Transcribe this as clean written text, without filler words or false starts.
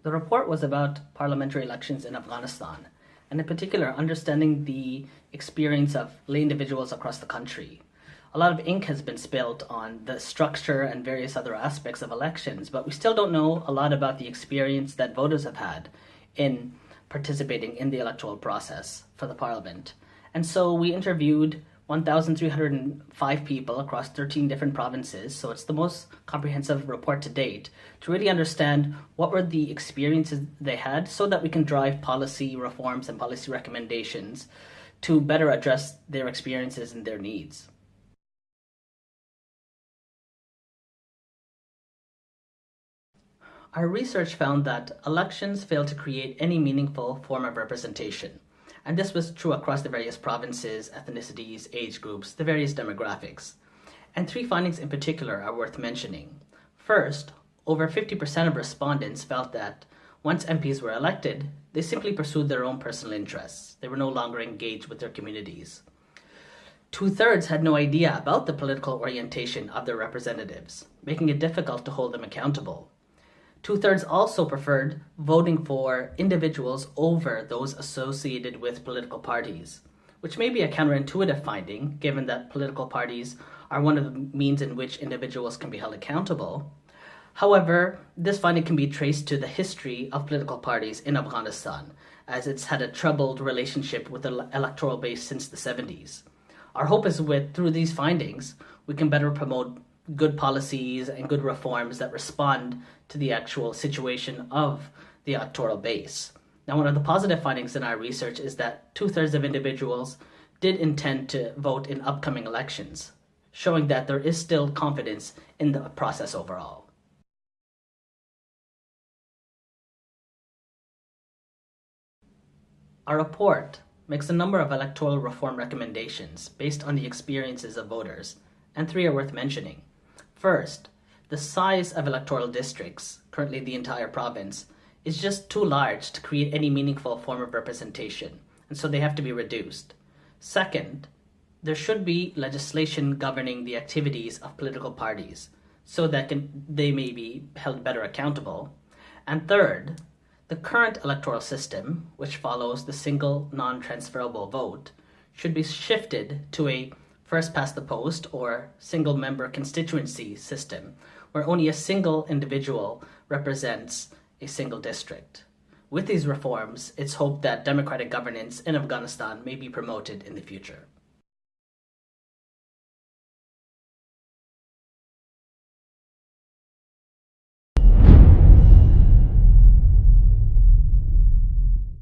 The report was about parliamentary elections in Afghanistan, and in particular, understanding the experience of lay individuals across the country. A lot of ink has been spilled on the structure and various other aspects of elections, but we still don't know a lot about the experience that voters have had in participating in the electoral process for the parliament. And so we interviewed 1,305 people across 13 different provinces, so it's the most comprehensive report to date, to really understand what were the experiences they had so that we can drive policy reforms and policy recommendations to better address their experiences and their needs. Our research found that elections fail to create any meaningful form of representation. And this was true across the various provinces, ethnicities, age groups, the various demographics. And three findings in particular are worth mentioning. First, over 50% of respondents felt that once MPs were elected, they simply pursued their own personal interests. They were no longer engaged with their communities. 2/3 had no idea about the political orientation of their representatives, making it difficult to hold them accountable. 2/3 also preferred voting for individuals over those associated with political parties, which may be a counterintuitive finding, given that political parties are one of the means in which individuals can be held accountable. However, this finding can be traced to the history of political parties in Afghanistan, as it's had a troubled relationship with the electoral base since the 70s. Our hope is through these findings, we can better promote good policies and good reforms that respond to the actual situation of the electoral base. Now, one of the positive findings in our research is that 2/3 of individuals did intend to vote in upcoming elections, showing that there is still confidence in the process overall. Our report makes a number of electoral reform recommendations based on the experiences of voters, and three are worth mentioning. First, the size of electoral districts, currently the entire province, is just too large to create any meaningful form of representation, and so they have to be reduced. Second, there should be legislation governing the activities of political parties so that they may be held better accountable. And third, the current electoral system, which follows the single non-transferable vote, should be shifted to a first past the post or single member constituency system, where only a single individual represents a single district. With these reforms, it's hoped that democratic governance in Afghanistan may be promoted in the future.